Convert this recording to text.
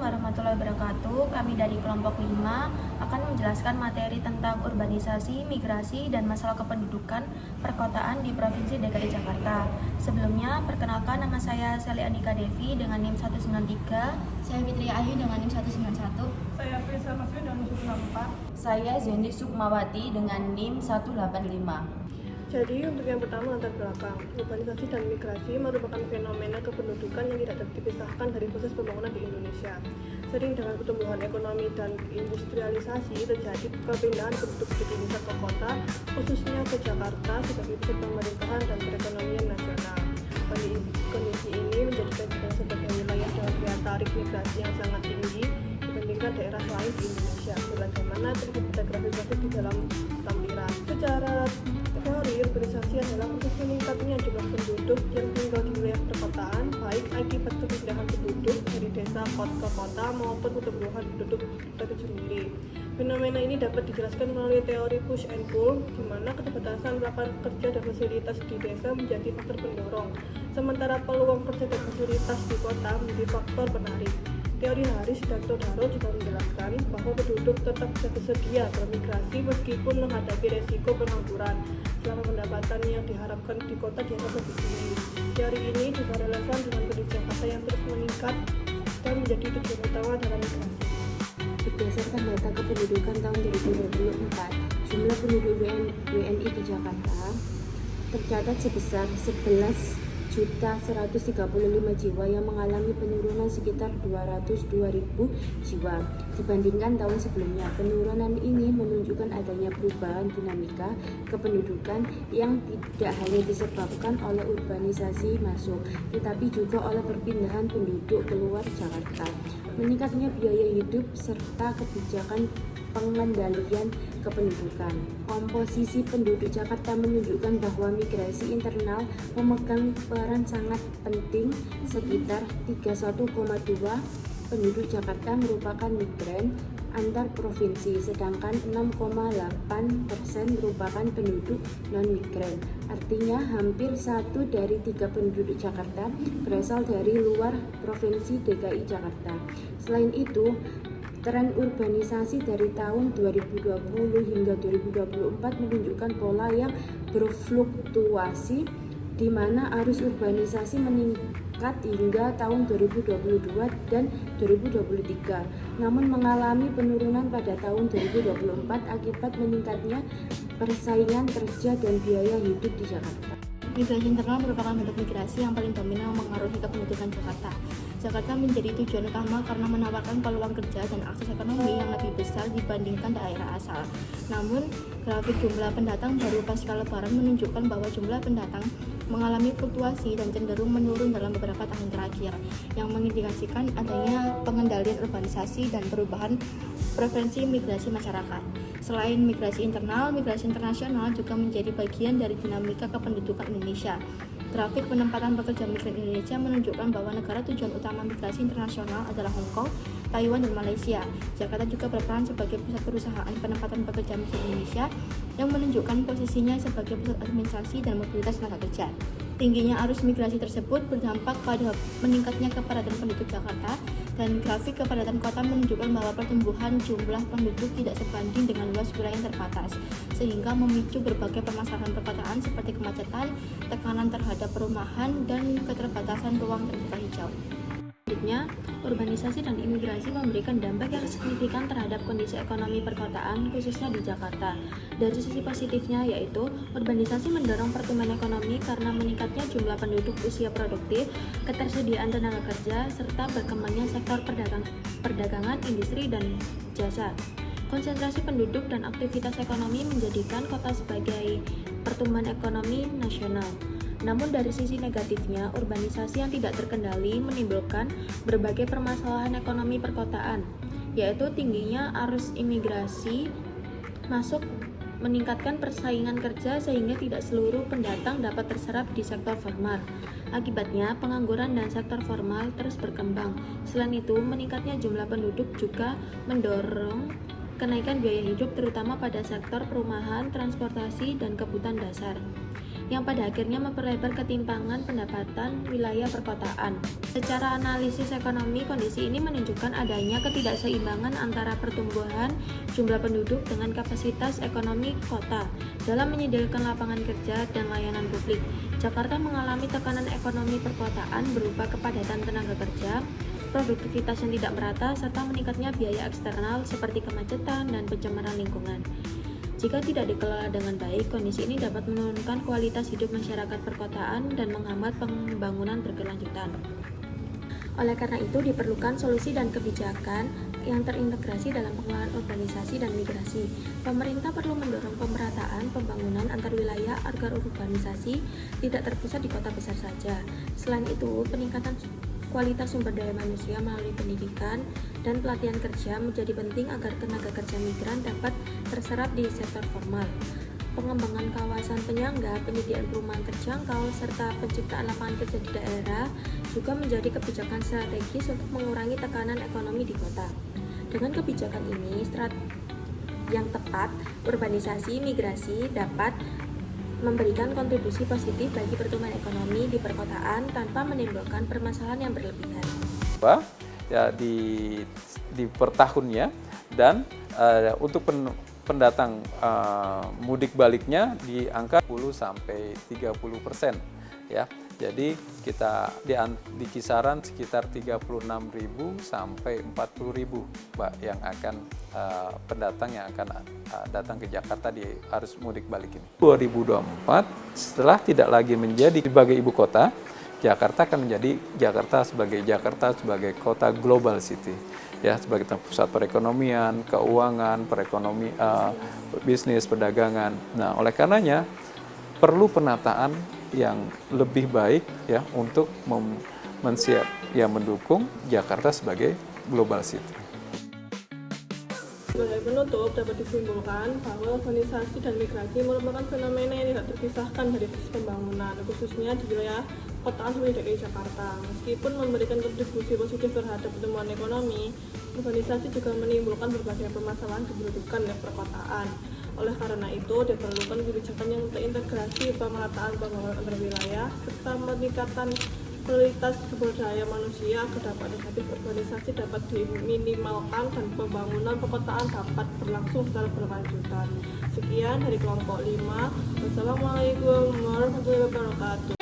warahmatullahi wabarakatuh. Kami dari kelompok 5 akan menjelaskan materi tentang urbanisasi, migrasi, dan masalah kependudukan perkotaan di Provinsi DKI Jakarta. Sebelumnya, perkenalkan nama saya Sally Andika Devi dengan NIM 193. Saya Fitri Ayu dengan NIM 191. Saya Frisa Masri dengan NIM 164. Saya Zeni Sukmawati dengan NIM 185. Jadi untuk yang pertama latar belakang, urbanisasi dan migrasi merupakan fenomena kependudukan yang tidak dipisahkan dari proses pembangunan di Indonesia. Sering dengan pertumbuhan ekonomi dan industrialisasi terjadi perpindahan penduduk di desa ke kota, khususnya ke Jakarta sebagai pusat pemerintahan dan perekonomian nasional. Kondisi ini menjadikan Jakarta sebagai wilayah dengan daya tarik migrasi yang sangat tinggi dibandingkan daerah lain di Indonesia. Sebagaimana terlihat pada grafik-grafik di dalam lampiran. Secara teori, urbanisasi adalah proses meningkatnya jumlah penduduk yang tinggal di wilayah perkotaan, baik akibat perpindahan penduduk dari desa ke kota maupun pertumbuhan penduduk itu sendiri. Fenomena ini dapat dijelaskan melalui teori push and pull, di mana keterbatasan lapangan kerja dan fasilitas di desa menjadi faktor pendorong, sementara peluang kerja dan fasilitas di kota menjadi faktor penarik. Teori Haris dan Todaro juga menjelaskan bahwa penduduk tetap bisa bersedia bermigrasi meskipun menghadapi resiko pengangguran selama pendapatan yang diharapkan di kota dianggap lebih tinggi. Teori ini juga relevan dengan kondisi Jakarta yang terus meningkat dan menjadi tujuan utama dalam migrasi. Berdasarkan data kependudukan tahun 2024, jumlah penduduk WNI di Jakarta tercatat sebesar 11.135 jiwa yang mengalami penurunan sekitar 202.000 jiwa dibandingkan tahun sebelumnya. Penurunan ini menunjukkan adanya perubahan dinamika kependudukan yang tidak hanya disebabkan oleh urbanisasi masuk, tetapi juga oleh perpindahan penduduk keluar Jakarta. Meningkatnya biaya hidup serta kebijakan pengendalian kependudukan. Komposisi penduduk Jakarta menunjukkan bahwa migrasi internal memegang peran sangat penting. Sekitar 31,2% penduduk Jakarta merupakan migran antar provinsi, sedangkan 6,8% merupakan penduduk non-migran. Artinya hampir 1 dari 3 penduduk Jakarta berasal dari luar provinsi DKI Jakarta. Selain itu, tren urbanisasi dari tahun 2020 hingga 2024 menunjukkan pola yang berfluktuasi, di mana arus urbanisasi meningkat hingga tahun 2022 dan 2023, namun mengalami penurunan pada tahun 2024 akibat meningkatnya persaingan kerja dan biaya hidup di Jakarta. Migrasi internal merupakan bentuk migrasi yang paling dominan mempengaruhi kependudukan Jakarta. Jakarta menjadi tujuan utama karena menawarkan peluang kerja dan akses ekonomi yang lebih besar dibandingkan daerah asal. Namun, grafik jumlah pendatang baru pasca Lebaran menunjukkan bahwa jumlah pendatang mengalami fluktuasi dan cenderung menurun dalam beberapa tahun terakhir, yang mengindikasikan adanya pengendalian urbanisasi dan perubahan preferensi migrasi masyarakat. Selain migrasi internal, migrasi internasional juga menjadi bagian dari dinamika kependudukan Indonesia. Grafik penempatan pekerja migran Indonesia menunjukkan bahwa negara tujuan utama migrasi internasional adalah Hong Kong, Taiwan, dan Malaysia. Jakarta juga berperan sebagai pusat perusahaan penempatan pekerja migran Indonesia yang menunjukkan posisinya sebagai pusat administrasi dan mobilitas tenaga kerja. Tingginya arus migrasi tersebut berdampak pada meningkatnya kepadatan penduduk Jakarta, dan grafik kepadatan kota menunjukkan bahwa pertumbuhan jumlah penduduk tidak sebanding dengan luas wilayah yang terbatas, sehingga memicu berbagai permasalahan perkotaan seperti kemacetan, tekanan terhadap perumahan, dan keterbatasan ruang terbuka hijau. Selanjutnya, urbanisasi dan imigrasi memberikan dampak yang signifikan terhadap kondisi ekonomi perkotaan, khususnya di Jakarta. Dari sisi positifnya, yaitu urbanisasi mendorong pertumbuhan ekonomi karena meningkatnya jumlah penduduk usia produktif, ketersediaan tenaga kerja, serta berkembangnya sektor perdagangan, industri, dan jasa. Konsentrasi penduduk dan aktivitas ekonomi menjadikan kota sebagai pertumbuhan ekonomi nasional. Namun dari sisi negatifnya, urbanisasi yang tidak terkendali menimbulkan berbagai permasalahan ekonomi perkotaan, yaitu tingginya arus imigrasi masuk meningkatkan persaingan kerja sehingga tidak seluruh pendatang dapat terserap di sektor formal. Akibatnya, pengangguran dan sektor formal terus berkembang. Selain itu, meningkatnya jumlah penduduk juga mendorong kenaikan biaya hidup terutama pada sektor perumahan, transportasi, dan kebutuhan dasar. yang pada akhirnya memperlebar ketimpangan pendapatan wilayah perkotaan. Secara analisis ekonomi, kondisi ini menunjukkan adanya ketidakseimbangan antara pertumbuhan jumlah penduduk dengan kapasitas ekonomi kota dalam menyediakan lapangan kerja dan layanan publik. Jakarta mengalami tekanan ekonomi perkotaan berupa kepadatan tenaga kerja, produktivitas yang tidak merata, serta meningkatnya biaya eksternal seperti kemacetan dan pencemaran lingkungan. Jika tidak dikelola dengan baik, kondisi ini dapat menurunkan kualitas hidup masyarakat perkotaan dan menghambat pembangunan berkelanjutan. Oleh karena itu, diperlukan solusi dan kebijakan yang terintegrasi dalam pengelolaan urbanisasi dan migrasi. Pemerintah perlu mendorong pemerataan pembangunan antar wilayah agar urbanisasi tidak terpusat di kota besar saja. Selain itu, peningkatan kualitas sumber daya manusia melalui pendidikan dan pelatihan kerja menjadi penting agar tenaga kerja migran dapat terserap di sektor formal. Pengembangan kawasan penyangga, penyediaan perumahan terjangkau, serta penciptaan lapangan kerja di daerah juga menjadi kebijakan strategis untuk mengurangi tekanan ekonomi di kota. Dengan kebijakan ini, yang tepat, urbanisasi migrasi dapat memberikan kontribusi positif bagi pertumbuhan ekonomi di perkotaan tanpa menimbulkan permasalahan yang berlebihan. Ya, di per tahunnya, dan untuk pendatang mudik baliknya di angka 10-30%, ya. Jadi kita di kisaran sekitar 36.000 sampai 40.000, Mbak, yang akan pendatang yang akan datang ke Jakarta di arus mudik balik ini. 2024 setelah tidak lagi menjadi sebagai ibu kota, Jakarta akan menjadi Jakarta sebagai kota global city, ya, sebagai pusat perekonomian, keuangan, bisnis, perdagangan. Nah, oleh karenanya perlu penataan yang lebih baik, ya, untuk mendukung Jakarta sebagai global city. Sebagai penutup, dapat disimpulkan bahwa urbanisasi dan migrasi merupakan fenomena yang tidak terpisahkan dari proses pembangunan, khususnya di wilayah kotaan seperti DKI Jakarta. Meskipun memberikan kontribusi positif terhadap pertumbuhan ekonomi, urbanisasi juga menimbulkan berbagai permasalahan kependudukan dan perkotaan. Oleh karena itu, diperlukan kebijakan yang terintegrasi, pemerataan pembangunan antar wilayah, serta peningkatan kualitas sumber daya manusia agar dampak negatif urbanisasi dapat diminimalkan dan pembangunan perkotaan dapat berlangsung secara berkelanjutan. Sekian dari kelompok 5. Wassalamualaikum warahmatullahi wabarakatuh.